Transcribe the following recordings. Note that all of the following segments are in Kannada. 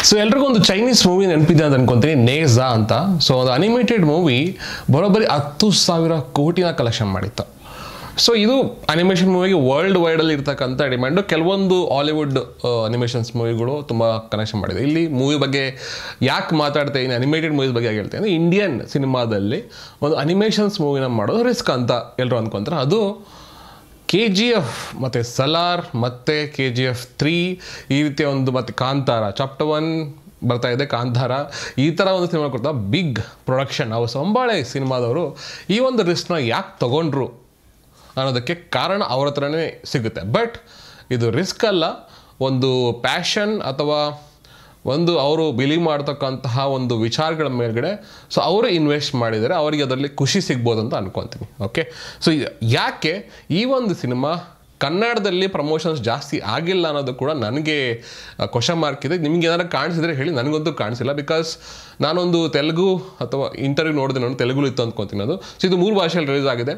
ಸೊ ಎಲ್ರಿಗೂ ಒಂದು ಚೈನೀಸ್ ಮೂವಿ ನೆನಪಿದೆ ಅಂತ ಅನ್ಕೊಂತೀನಿ, ನೇಜಾ ಅಂತ. ಸೊ ಅದು ಅನಿಮೇಟೆಡ್ ಮೂವಿ ಬರೋಬ್ಬರಿ 10,000 ಕೋಟಿನ ಕಲೆಕ್ಷನ್ ಮಾಡಿತ್ತು. ಸೊ ಇದು ಅನಿಮೇಷನ್ ಮೂವಿಗೆ ವರ್ಲ್ಡ್ ವೈಡಲ್ಲಿ ಇರ್ತಕ್ಕಂಥ ಡಿಮ್ಯಾಂಡು. ಕೆಲವೊಂದು ಹಾಲಿವುಡ್ ಅನಿಮೇಷನ್ಸ್ ಮೂವಿಗಳು ತುಂಬ ಕನೆಕ್ಷನ್ ಮಾಡಿದೆ. ಇಲ್ಲಿ ಮೂವಿ ಬಗ್ಗೆ ಯಾಕೆ ಮಾತಾಡ್ತಾ ಇದ್ದೀನಿ, ಅನಿಮೇಟೆಡ್ ಮೂವೀಸ್ ಬಗ್ಗೆ ಹೇಳ್ತೇನೆ ಅಂದರೆ ಇಂಡಿಯನ್ ಸಿನಿಮಾದಲ್ಲಿ ಒಂದು ಅನಿಮೇಷನ್ಸ್ ಮೂವಿನ ಮಾಡೋದು ರಿಸ್ಕ್ ಅಂತ ಎಲ್ಲರೂ ಅಂದ್ಕೊಂತಾರೆ. ಅದು KGF ಮತ್ತು ಸಲಾರ್ ಮತ್ತು KGF 3 ಈ ರೀತಿಯ ಒಂದು, ಮತ್ತು ಕಾಂತಾರ ಚಾಪ್ಟರ್ 1 ಬರ್ತಾ ಇದೆ, ಕಾಂತಾರ ಈ ಥರ ಒಂದು ಸಿನಿಮಾ ಕೊಡ್ತಾ ಬಿಗ್ ಪ್ರೊಡಕ್ಷನ್ ಹೌಸ್ ಅಂಬಾಳೆ ಸಿನಿಮಾದವರು ಈ ಒಂದು ರಿಸ್ಕ್ನ ಯಾಕೆ ತಗೊಂಡ್ರು ಅನ್ನೋದಕ್ಕೆ ಕಾರಣ ಅವ್ರ ಹತ್ರನೇ ಸಿಗುತ್ತೆ. ಬಟ್ ಇದು ರಿಸ್ಕ್ ಅಲ್ಲ, ಒಂದು ಪ್ಯಾಷನ್ ಅಥವಾ ಒಂದು ಅವರು ಬಿಲೀವ್ ಮಾಡ್ತಕ್ಕಂತಹ ಒಂದು ವಿಚಾರಗಳ ಮೇಲ್ಗಡೆ ಸೊ ಅವರು ಇನ್ವೆಸ್ಟ್ ಮಾಡಿದರೆ ಅವರಿಗೆ ಅದರಲ್ಲಿ ಖುಷಿ ಸಿಗ್ಬೋದು ಅಂತ ಅನ್ಕೊತೀನಿ. ಓಕೆ, ಸೊ ಯಾಕೆ ಈ ಒಂದು ಸಿನಿಮಾ ಕನ್ನಡದಲ್ಲಿ ಪ್ರಮೋಷನ್ಸ್ ಜಾಸ್ತಿ ಆಗಿಲ್ಲ ಅನ್ನೋದು ಕೂಡ ನನಗೆ ಕ್ವಶನ್ ಮಾರ್ಕ್ ಇದೆ. ನಿಮ್ಗೆ ಏನಾದ್ರು ಕಾಣಿಸಿದ್ರೆ ಹೇಳಿ, ನನಗಂತೂ ಕಾಣಿಸಿಲ್ಲ. ಬಿಕಾಸ್ ನಾನೊಂದು ತೆಲುಗು ಅಥವಾ ಇಂಟರ್ವ್ಯೂ ನೋಡಿದೆ, ನಾನು ತೆಲುಗು ಇತ್ತು ಅಂದ್ಕೊತೀನಿ ಅದು. ಸೊ ಇದು 3 ಭಾಷೆಯಲ್ಲಿ ರಿಲೀಸ್ ಆಗಿದೆ,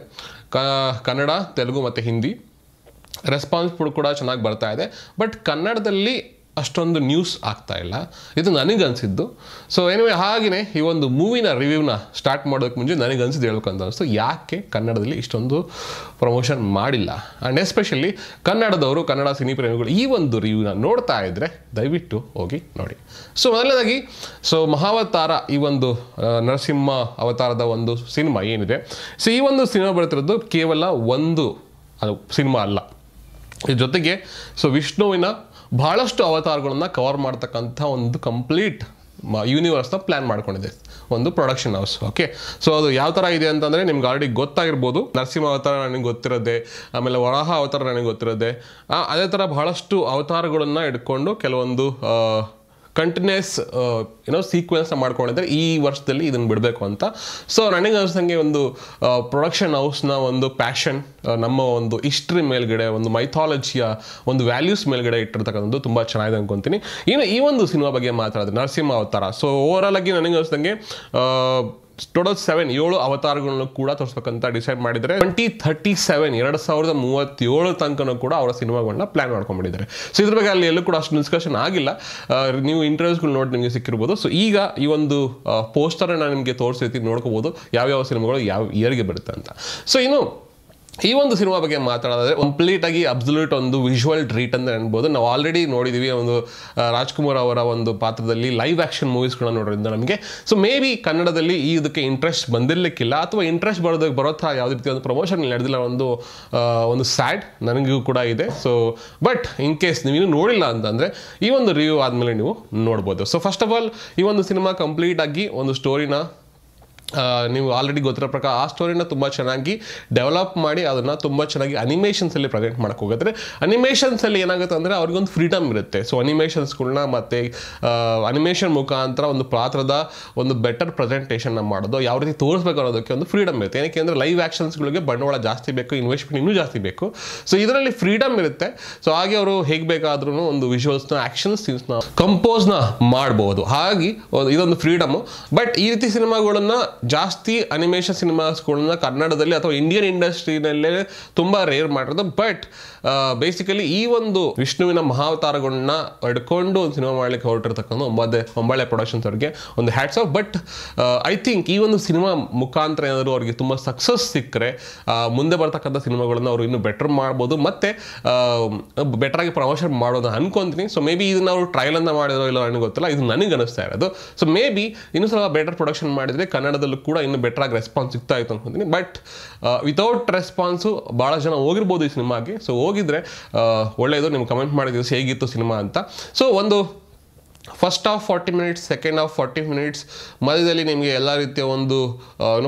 ಕನ್ನಡ, ತೆಲುಗು ಮತ್ತು ಹಿಂದಿ. ರೆಸ್ಪಾನ್ಸ್ ಕೂಡ ಚೆನ್ನಾಗಿ ಬರ್ತಾ ಇದೆ. ಬಟ್ ಕನ್ನಡದಲ್ಲಿ ಅಷ್ಟೊಂದು ನ್ಯೂಸ್ ಆಗ್ತಾ ಇಲ್ಲ, ಇದು ನನಗನ್ಸಿದ್ದು. ಸೊ ಎನಿವೆ, ಹಾಗೆಯೇ ಈ ಒಂದು ಮೂವಿನ ರಿವ್ಯೂನ ಸ್ಟಾರ್ಟ್ ಮಾಡೋದಕ್ಕೆ ಮುಂಚೆ ನನಗನ್ಸಿದ್ದು ಹೇಳ್ಬೇಕಂತ ಅನಿಸ್ತು, ಯಾಕೆ ಕನ್ನಡದಲ್ಲಿ ಇಷ್ಟೊಂದು ಪ್ರಮೋಷನ್ ಮಾಡಿಲ್ಲ. ಆ್ಯಂಡ್ ಎಸ್ಪೆಷಲಿ ಕನ್ನಡದವರು, ಕನ್ನಡ ಸಿನಿ ಪ್ರೇಮಿಗಳು ಈ ಒಂದು ರಿವ್ಯೂನ ನೋಡ್ತಾ ಇದ್ದರೆ ದಯವಿಟ್ಟು ಹೋಗಿ ನೋಡಿ. ಸೊ ಮೊದಲನೇದಾಗಿ, ಸೊ ಮಹಾವತಾರ ಈ ಒಂದು ನರಸಿಂಹ ಅವತಾರದ ಒಂದು ಸಿನಿಮಾ ಏನಿದೆ, ಸೊ ಈ ಒಂದು ಸಿನಿಮಾ ಬರ್ತಿರೋದು ಕೇವಲ ಒಂದು ಸಿನಿಮಾ ಅಲ್ಲ. ಇದ್ರ ಜೊತೆಗೆ ಸೊ ವಿಷ್ಣುವಿನ ಬಹಳಷ್ಟು ಅವತಾರಗಳನ್ನು ಕವರ್ ಮಾಡ್ತಕ್ಕಂಥ ಒಂದು ಕಂಪ್ಲೀಟ್ ಯೂನಿವರ್ಸ್ನ ಪ್ಲ್ಯಾನ್ ಮಾಡ್ಕೊಂಡಿದೆ ಒಂದು ಪ್ರೊಡಕ್ಷನ್ ಹೌಸ್. ಓಕೆ, ಸೊ ಅದು ಯಾವ ಥರ ಇದೆ ಅಂತಂದರೆ ನಿಮ್ಗೆ ಆಲ್ರೆಡಿ ಗೊತ್ತಾಗಿರ್ಬೋದು. ನರಸಿಂಹ ಅವತಾರ ನನಗೆ ಗೊತ್ತಿರೋದೆ, ಆಮೇಲೆ ವರಾಹ ಅವತಾರ ನನಗೆ ಗೊತ್ತಿರೋದೆ. ಅದೇ ಥರ ಬಹಳಷ್ಟು ಅವತಾರಗಳನ್ನು ಇಟ್ಕೊಂಡು ಕೆಲವೊಂದು ಕಂಟಿನ್ಯೂಸ್ ಸೀಕ್ವೆನ್ಸ್ನ ಮಾಡ್ಕೊಂಡಿದ್ದಾರೆ ಈ ವರ್ಷದಲ್ಲಿ ಇದನ್ನು ಬಿಡಬೇಕು ಅಂತ. ಸೊ ನನಗೆ ಅನಿಸ್ದಂಗೆ ಒಂದು ಪ್ರೊಡಕ್ಷನ್ ಹೌಸ್ನ ಒಂದು ಪ್ಯಾಷನ್, ನಮ್ಮ ಒಂದು ಹಿಸ್ಟ್ರಿ ಮೇಲ್ಗಡೆ, ಒಂದು ಮೈಥಾಲಜಿಯ ಒಂದು ವ್ಯಾಲ್ಯೂಸ್ ಮೇಲ್ಗಡೆ ಇಟ್ಟಿರ್ತಕ್ಕಂಥದ್ದು ತುಂಬ ಚೆನ್ನಾಗಿದೆ ಅನ್ಕೊತೀನಿ. ಇನ್ನು ಈ ಒಂದು ಸಿನಿಮಾ ಬಗ್ಗೆ ಮಾತಾಡಿದ್ರೆ ನರಸಿಂಹ ಅವತಾರ, ಸೊ ಓವರಾಲ್ ಆಗಿ ನನಗೆ ಅನಿಸ್ದಂಗೆ ಟೋಟಲ್ 7 ಅವತಾರಗಳನ್ನು ಕೂಡ ತೋರಿಸ್ಬೇಕಂತ ಡಿಸೈಡ್ ಮಾಡಿದರೆ 2037 ತನಕನೂ ಕೂಡ ಅವರ ಸಿನಿಮಾಗಳನ್ನ ಪ್ಲಾನ್ ಮಾಡ್ಕೊಂಡ್ಬಿಟ್ಟಿದ್ದಾರೆ. ಸೊ ಇದ್ರ ಬಗ್ಗೆ ಅಲ್ಲಿ ಎಲ್ಲೂ ಕೂಡ ಅಷ್ಟು ಡಿಸ್ಕಷನ್ ಆಗಿಲ್ಲ, ನೀವು ಇಂಟರ್ವ್ಯೂಸ್ಗಳು ನೋಡಿ ನಿಮಗೆ ಸಿಕ್ಕಿರ್ಬೋದು. ಸೊ ಈಗ ಈ ಒಂದು ಪೋಸ್ಟರನ್ನು ನಿಮಗೆ ತೋರಿಸಿರ್ತೀನಿ, ನೋಡ್ಕೋಬೋದು ಯಾವ್ಯಾವ ಸಿನಿಮಾಗಳು ಯಾವ ಇಯರ್ಗೆ ಬರುತ್ತೆ ಅಂತ. ಸೊ ಇನ್ನು ಈ ಒಂದು ಸಿನಿಮಾ ಬಗ್ಗೆ ಮಾತಾಡೋದಾದ್ರೆ ಕಂಪ್ಲೀಟ್ ಆಗಿ ಅಬ್ಸಲ್ಯೂಟ್ ಒಂದು ವಿಜುವಲ್ ಟ್ರೀಟ್ ಅಂತ ಅನ್ಬೋದು. ನಾವು ಆಲ್ರೆಡಿ ನೋಡಿದ್ದೀವಿ ಒಂದು ರಾಜ್ಕುಮಾರ್ ಅವರ ಒಂದು ಪಾತ್ರದಲ್ಲಿ ಲೈವ್ ಆ್ಯಕ್ಷನ್ ಮೂವೀಸ್ಗಳನ್ನ ನೋಡೋದ್ರಿಂದ ನಮಗೆ ಸೊ ಮೇ ಬಿ ಕನ್ನಡದಲ್ಲಿ ಇದಕ್ಕೆ ಇಂಟ್ರೆಸ್ಟ್ ಬಂದಿರಲಿಕ್ಕಿಲ್ಲ, ಅಥವಾ ಇಂಟ್ರೆಸ್ಟ್ ಬರೋ ಥರ ಯಾವುದೇ ರೀತಿ ಒಂದು ಪ್ರಮೋಷನ್ ನಡೆದಿಲ್ಲ, ಒಂದು ಸ್ಯಾಡ್ ನನಗೂ ಕೂಡ ಇದೆ. ಸೊ ಬಟ್ ಇನ್ ಕೇಸ್ ನೀವು ಇನ್ನೂ ನೋಡಿಲ್ಲ ಅಂತಂದರೆ ಈ ಒಂದು ರಿವ್ಯೂ ಆದಮೇಲೆ ನೀವು ನೋಡ್ಬೋದು. ಸೊ ಫಸ್ಟ್ ಆಫ್ ಆಲ್ ಈ ಒಂದು ಸಿನಿಮಾ ಕಂಪ್ಲೀಟ್ ಆಗಿ ಒಂದು ಸ್ಟೋರಿನ ನೀವು ಆಲ್ರೆಡಿ ಗೊತ್ತಿರೋ ಪ್ರಕಾರ ಆ ಸ್ಟೋರಿನ ತುಂಬ ಚೆನ್ನಾಗಿ ಡೆವಲಪ್ ಮಾಡಿ ಅದನ್ನು ತುಂಬ ಚೆನ್ನಾಗಿ ಅನಿಮೇಷನ್ಸಲ್ಲಿ ಪ್ರೆಸೆಂಟ್ ಮಾಡೋಕ್ಕೆ ಹೋಗಿದ್ರೆ, ಅನಿಮೇಷನ್ಸಲ್ಲಿ ಏನಾಗುತ್ತೆ ಅಂದರೆ ಅವ್ರಿಗೊಂದು ಫ್ರೀಡಮ್ ಇರುತ್ತೆ. ಸೊ ಅನಿಮೇಷನ್ಸ್ಗಳನ್ನ ಮತ್ತು ಅನಿಮೇಷನ್ ಮುಖಾಂತರ ಒಂದು ಪಾತ್ರದ ಒಂದು ಬೆಟರ್ ಪ್ರೆಸೆಂಟೇಷನ್ನ ಮಾಡೋದು, ಯಾವ ರೀತಿ ತೋರಿಸ್ಬೇಕು ಅನ್ನೋದಕ್ಕೆ ಒಂದು ಫ್ರೀಡಮ್ ಇರುತ್ತೆ. ಏನಕ್ಕೆ ಅಂದರೆ ಲೈವ್ ಆ್ಯಕ್ಷನ್ಸ್ಗಳಿಗೆ ಬಂಡವಾಳ ಜಾಸ್ತಿ ಬೇಕು, ಇನ್ವೆಸ್ಟ್ಮೆಂಟ್ ಇನ್ನೂ ಜಾಸ್ತಿ ಬೇಕು. ಸೊ ಇದರಲ್ಲಿ ಫ್ರೀಡಮ್ ಇರುತ್ತೆ. ಸೊ ಹಾಗೆ ಅವರು ಹೇಗೆ ಬೇಕಾದ್ರೂ ಒಂದು ವಿಜುವಲ್ಸ್ನ, ಆ್ಯಕ್ಷನ್ ಸೀನ್ಸ್ನ ಕಂಪೋಸ್ನ ಮಾಡ್ಬೋದು. ಹಾಗೆ ಇದೊಂದು ಫ್ರೀಡಮು. ಬಟ್ ಈ ರೀತಿ ಸಿನಿಮಾಗಳನ್ನು ಜಾಸ್ತಿ ಅನಿಮೇಷನ್ ಸಿನಿಮಾಸ್ಗಳನ್ನ ಕನ್ನಡದಲ್ಲಿ ಅಥವಾ ಇಂಡಿಯನ್ ಇಂಡಸ್ಟ್ರಿನಲ್ಲೇ ತುಂಬ ರೇರ್ ಮಾಡಿರೋದು. ಬಟ್ ಬೇಸಿಕಲಿ ಈ ಒಂದು ವಿಷ್ಣುವಿನ ಮಹಾವತಾರಗಳನ್ನ ಹಿಡ್ಕೊಂಡು ಒಂದು ಸಿನಿಮಾ ಮಾಡಲಿಕ್ಕೆ ಹೊರಟಿರ್ತಕ್ಕಂಥ ಒಂಬಳೆ ಪ್ರೊಡಕ್ಷನ್ಸ್ ಅವ್ರಿಗೆ ಒಂದು hats off. But I think ಈ ಒಂದು ಸಿನಿಮಾ ಮುಖಾಂತರ ಏನಾದರೂ ಅವ್ರಿಗೆ ತುಂಬ ಸಕ್ಸಸ್ ಸಿಕ್ಕರೆ ಮುಂದೆ ಬರ್ತಕ್ಕಂಥ ಸಿನಿಮಾಗಳನ್ನು ಅವರು ಇನ್ನೂ ಬೆಟರ್ ಮಾಡ್ಬೋದು, ಮತ್ತು ಬೆಟರಾಗಿ ಪ್ರಮೋಷನ್ ಮಾಡೋದು ಅನ್ಕೊಂತೀನಿ. ಸೊ ಮೇ ಬಿ ಇದನ್ನ ಅವರು ಟ್ರಯಲನ್ನು ಮಾಡಿರೋ ಇಲ್ಲ ನನಗೆ ಗೊತ್ತಿಲ್ಲ, ಇದು ನನಗೆ ಅನಿಸ್ತಾ ಇರೋದು. ಸೊ ಮೇ ಬಿ ಇನ್ನೂ ಸ್ವಲ್ಪ ಬೆಟರ್ ಪ್ರೊಡಕ್ಷನ್ ಮಾಡಿದರೆ ಕನ್ನಡದಲ್ಲೂ ಕೂಡ ಇನ್ನೂ ಬೆಟರಾಗಿ ರೆಸ್ಪಾನ್ಸ್ ಸಿಗ್ತಾ ಇತ್ತು ಅನ್ಕೊಂತೀನಿ. ಬಟ್ ವಿತೌಟ್ ರೆಸ್ಪಾನ್ಸು ಭಾಳ ಜನ ಹೋಗಿರ್ಬೋದು ಈ ಸಿನಿಮಾಗೆ. ಸೊ ಹೋಗಿದ್ರೆ ಒಳ್ಳೆಯದು. ನೀವು ಕಮೆಂಟ್ ಮಾಡಿದ್ದೀವಿ ಹೇಗಿತ್ತು ಸಿನಿಮಾ ಅಂತ. ಸೊ ಒಂದು first half 40 minutes, second half 40 minutes, ಮಧ್ಯದಲ್ಲಿ ನಿಮಗೆ ಎಲ್ಲ ರೀತಿಯ ಒಂದು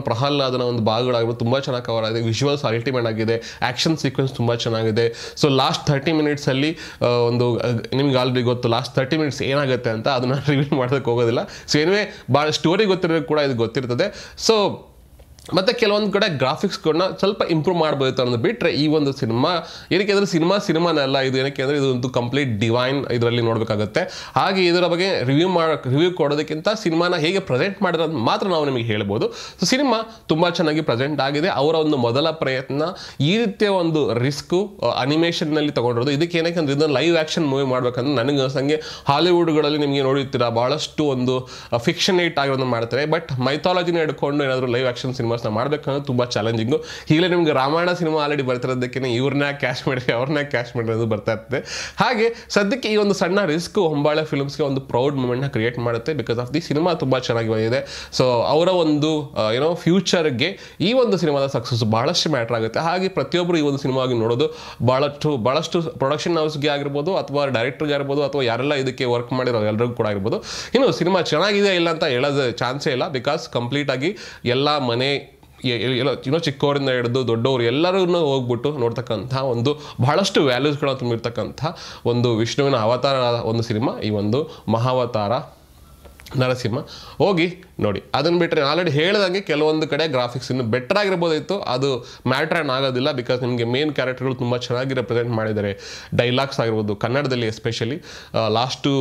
ಪ್ರಹ್ಲಾದನ ಒಂದು ಭಾಗಗಳಾಗಿರ್ಬೋದು ತುಂಬ ಚೆನ್ನಾಗಿ ಕವರ್ ಆಗಿದೆ. ವಿಜುವಲ್ಸ್ ಅಲ್ಟಿಮೇಟ್ ಆಗಿದೆ, ಆ್ಯಕ್ಷನ್ ಸೀಕ್ವೆನ್ಸ್ ತುಂಬ ಚೆನ್ನಾಗಿದೆ. ಸೊ ಲಾಸ್ಟ್ 30 ಮಿನಿಟ್ಸಲ್ಲಿ ಒಂದು ನಿಮ್ಗೆ ಆಲ್ರೆಡಿ ಗೊತ್ತು ಲಾಸ್ಟ್ 30 ಮಿನಿಟ್ಸ್ ಏನಾಗುತ್ತೆ ಅಂತ, ಅದನ್ನು ರಿವ್ಯೂ ಮಾಡೋದಕ್ಕೆ ಹೋಗೋದಿಲ್ಲ. ಸೊ ಏನಿವೆ ಭಾಳ ಸ್ಟೋರಿ ಗೊತ್ತಿರೋದು ಕೂಡ ಇದು ಗೊತ್ತಿರ್ತದೆ. ಸೊ ಮತ್ತು ಕೆಲವೊಂದು ಕಡೆ ಗ್ರಾಫಿಕ್ಸ್ಗಳನ್ನ ಸ್ವಲ್ಪ ಇಂಪ್ರೂವ್ ಮಾಡ್ಬೋದು ಅನ್ನೋದು ಬಿಟ್ಟರೆ ಈ ಒಂದು ಸಿನಿಮಾ ಏನಕ್ಕೆ ಅಂದರೆ ಸಿನಿಮಾನಲ್ಲ ಇದು, ಏನಕ್ಕೆ ಅಂದರೆ ಇದು ಒಂದು ಕಂಪ್ಲೀಟ್ ಡಿವೈನ್ ಇದರಲ್ಲಿ ನೋಡಬೇಕಾಗುತ್ತೆ. ಹಾಗೆ ಇದರ ಬಗ್ಗೆ ರಿವ್ಯೂ ಕೊಡೋದಕ್ಕಿಂತ ಸಿನಿಮಾನ ಹೇಗೆ ಪ್ರೆಸೆಂಟ್ ಮಾಡಿರೋದು ಮಾತ್ರ ನಾವು ನಿಮಗೆ ಹೇಳ್ಬೋದು. ಸೊ ಸಿನಿಮಾ ತುಂಬ ಚೆನ್ನಾಗಿ ಪ್ರೆಸೆಂಟ್ ಆಗಿದೆ. ಅವರ ಒಂದು ಮೊದಲ ಪ್ರಯತ್ನ ಈ ರೀತಿಯ ಒಂದು ರಿಸ್ಕು ಅನಿಮೇಷನ್ನಲ್ಲಿ ತೊಗೊಂಡಿರೋದು. ಇದಕ್ಕೆ ಏನಕ್ಕೆ ಅಂದರೆ ಇದನ್ನು ಲೈವ್ ಆ್ಯಕ್ಷನ್ ಮೂವಿ ಮಾಡಬೇಕಂದ್ರೆ ನನಗೆ ಅನ್ಸಂಗೆ ಹಾಲಿವುಡ್ಗಳಲ್ಲಿ ನಿಮಗೆ ನೋಡಿರ್ತೀರ ಭಾಳಷ್ಟು ಒಂದು ಫಿಕ್ಷನೇಟ್ ಆಗಿರೋದನ್ನು ಮಾಡ್ತಾರೆ. ಬಟ್ ಮೈಥಾಲಜಿನ ಹಿಡ್ಕೊಂಡು ಏನಾದರೂ ಲೈವ್ ಆ್ಯಕ್ಷನ್ ಸಿನಿಮಾಸ್ನ ಮಾಡಬೇಕಂದ್ರೆ ತುಂಬ ಚಾಲೆಂಜಿಂಗು. ಈಗಲೇ ನಿಮಗೆ ರಾಮಾಯಣ ಸಿನಿಮಾ ಆಲ್ರೆಡಿ ಬರ್ತಿರೋದಕ್ಕೆ ಇವ್ರನ್ನ ಕ್ಯಾಶ್ ಮಾಡಿ ಅದು ಬರ್ತಾ ಇರ್ತದೆ. ಹಾಗೆ ಸದ್ಯಕ್ಕೆ ಈ ಒಂದು ಸಣ್ಣ ರಿಸ್ಕ್ ಹೊಂಬಾಳೆ ಫಿಲ್ಮ್ಸ್ಗೆ ಒಂದು ಪ್ರೌಡ್ ಮೂಮೆಂಟ್ನ ಕ್ರಿಯೇಟ್ ಮಾಡುತ್ತೆ. ಬಿಕಾಸ್ ಆಫ್ ದಿ ಸಿನಿಮಾ ತುಂಬ ಚೆನ್ನಾಗಿ ಬಂದಿದೆ. ಸೊ ಅವರ ಒಂದು ಫ್ಯೂಚರ್ಗೆ ಈ ಒಂದು ಸಿನಿಮಾದ ಸಕ್ಸಸ್ ಭಾಳಷ್ಟು ಮ್ಯಾಟ್ರ್ ಆಗುತ್ತೆ. ಹಾಗೆ ಪ್ರತಿಯೊಬ್ಬರು ಈ ಒಂದು ಸಿನಿಮಾಗಿ ನೋಡೋದು ಭಾಳಷ್ಟು ಪ್ರೊಡಕ್ಷನ್ ಹೌಸ್ಗೆ ಆಗಿರ್ಬೋದು ಅಥವಾ ಡೈರೆಕ್ಟರ್ಗೆ ಆಗಿರ್ಬೋದು ಅಥವಾ ಯಾರೆಲ್ಲ ಇದಕ್ಕೆ ವರ್ಕ್ ಮಾಡಿರೋ ಎಲ್ಲರಿಗೂ ಕೂಡ ಆಗಿರ್ಬೋದು. ಇನ್ನು ಸಿನಿಮಾ ಚೆನ್ನಾಗಿದೆ ಇಲ್ಲ ಅಂತ ಹೇಳೋದು ಚಾನ್ಸೇ ಇಲ್ಲ. ಬಿಕಾಸ್ ಕಂಪ್ಲೀಟಾಗಿ ಎಲ್ಲ ಮನೆ ಚಿಕ್ಕವರಿಂದ ಹಿಡಿದು ದೊಡ್ಡವರು ಎಲ್ಲರೂ ಹೋಗ್ಬಿಟ್ಟು ನೋಡ್ತಕ್ಕಂಥ ಒಂದು ಬಹಳಷ್ಟು ವ್ಯಾಲ್ಯೂಸ್ಗಳನ್ನ ತುಂಬಿರ್ತಕ್ಕಂಥ ಒಂದು ವಿಷ್ಣುವಿನ ಅವತಾರ ಒಂದು ಸಿನಿಮಾ ಈ ಒಂದು ಮಹಾವತಾರ ನರಸಿಂಹ. ಹೋಗಿ ನೋಡಿ. ಅದನ್ನು ಬಿಟ್ಟರೆ ಆಲ್ರೆಡಿ ಹೇಳ್ದಂಗೆ ಕೆಲವೊಂದು ಕಡೆ ಗ್ರಾಫಿಕ್ಸ್ ಇನ್ನು ಬೆಟರ್ ಆಗಿರ್ಬೋದಿತ್ತು, ಅದು ಮ್ಯಾಟ್ರ್ ಆಗೋದಿಲ್ಲ. ಬಿಕಾಸ್ ನಿಮಗೆ ಮೇನ್ ಕ್ಯಾರೆಕ್ಟರ್ಗಳು ತುಂಬ ಚೆನ್ನಾಗಿ ರೆಪ್ರೆಸೆಂಟ್ ಮಾಡಿದ್ದಾರೆ. ಡೈಲಾಗ್ಸ್ ಆಗಿರ್ಬೋದು ಕನ್ನಡದಲ್ಲಿ ಎಸ್ಪೆಷಲಿ ಲಾಸ್ಟು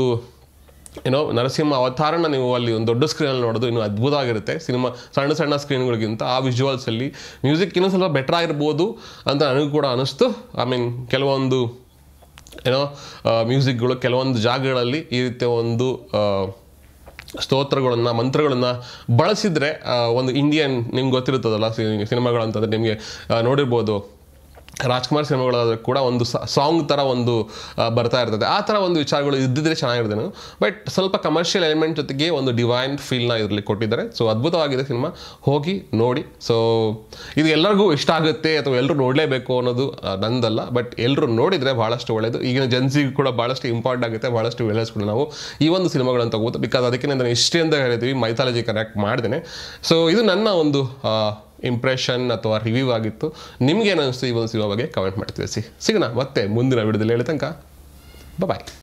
ನರಸಿಂಹ ಅವತಾರನ ನೀವು ಅಲ್ಲಿ ಒಂದು ದೊಡ್ಡ ಸ್ಕ್ರೀನಲ್ಲಿ ನೋಡೋದು ಇನ್ನೂ ಅದ್ಭುತವಾಗಿರುತ್ತೆ. ಸಿನಿಮಾ ಸಣ್ಣ ಸ್ಕ್ರೀನ್ಗಳಿಗಿಂತ ಆ ವಿಜುವಲ್ಸಲ್ಲಿ ಮ್ಯೂಸಿಕ್ ಇನ್ನೂ ಸ್ವಲ್ಪ ಬೆಟರ್ ಆಗಿರ್ಬೋದು ಅಂತ ನನಗೂ ಕೂಡ ಅನ್ನಿಸ್ತು. ಕೆಲವೊಂದು ಮ್ಯೂಸಿಕ್ಗಳು ಕೆಲವೊಂದು ಜಾಗಗಳಲ್ಲಿ ಈ ರೀತಿಯ ಒಂದು ಸ್ತೋತ್ರಗಳನ್ನು ಮಂತ್ರಗಳನ್ನು ಬಳಸಿದರೆ ಒಂದು ಇಂಡಿಯನ್ ನಿಮ್ಗೆ ಗೊತ್ತಿರುತ್ತದಲ್ಲ ಸಿನಿಮಾಗಳಂತಂದರೆ ನಿಮಗೆ ನೋಡಿರ್ಬೋದು ರಾಜ್ಕುಮಾರ್ ಸಿನಿಮಾಗಳಾದರೂ ಕೂಡ ಒಂದು ಸಾಂಗ್ ಥರ ಒಂದು ಬರ್ತಾ ಇರ್ತದೆ. ಆ ಥರ ಒಂದು ವಿಚಾರಗಳು ಇದ್ದಿದ್ರೆ ಚೆನ್ನಾಗಿರ್ತದೆ. ಬಟ್ ಸ್ವಲ್ಪ ಕಮರ್ಷಿಯಲ್ ಎಲಿಮೆಂಟ್ ಜೊತೆಗೆ ಒಂದು ಡಿವೈನ್ ಫೀಲ್ನ ಇದರಲ್ಲಿ ಕೊಟ್ಟಿದ್ದಾರೆ. ಸೊ ಅದ್ಭುತವಾಗಿದೆ ಸಿನಿಮಾ, ಹೋಗಿ ನೋಡಿ. ಸೊ ಇದು ಎಲ್ಲರಿಗೂ ಇಷ್ಟ ಆಗುತ್ತೆ ಅಥವಾ ಎಲ್ಲರೂ ನೋಡಲೇಬೇಕು ಅನ್ನೋದು ನಂದಲ್ಲ. ಬಟ್ ಎಲ್ಲರೂ ನೋಡಿದರೆ ಭಾಳಷ್ಟು ಒಳ್ಳೆಯದು. ಈಗಿನ ಜನ್ಸಿಗೂ ಕೂಡ ಭಾಳಷ್ಟು ಇಂಪಾರ್ಟೆಂಟ್ ಆಗುತ್ತೆ. ಭಾಳಷ್ಟು ವೇಳೆಸ್ಕೊಂಡು ನಾವು ಈ ಒಂದು ಸಿನಿಮಾಗಳನ್ನು ತಗೋಬೋದು. ಬಿಕಾಸ್ ಅದಕ್ಕೆ ನಾನು ಹಿಸ್ಟ್ರಿ ಅಂತ ಹೇಳ್ತೀವಿ, ಮೈಥಾಲಜಿ ಕನೆಕ್ಟ್ ಮಾಡ್ದೇನೆ. ಸೊ ಇದು ನನ್ನ ಒಂದು ಇಂಪ್ರೆಷನ್ ಅಥವಾ ರಿವ್ಯೂ ಆಗಿತ್ತು. ನಿಮ್ಗೇನು ಅನಿಸ್ತು ಈ ಒಂದು ಸಿನಿಮಾ ಬಗ್ಗೆ ಕಮೆಂಟ್ ಮಾಡಿ ತಿಳಿಸಿ. ಸಿಗೋಣ ಮತ್ತೆ ಮುಂದಿನ ವಿಡಿಯೋದಲ್ಲಿ ಹೇಳಿ ತನಕ ಬಾಯ್.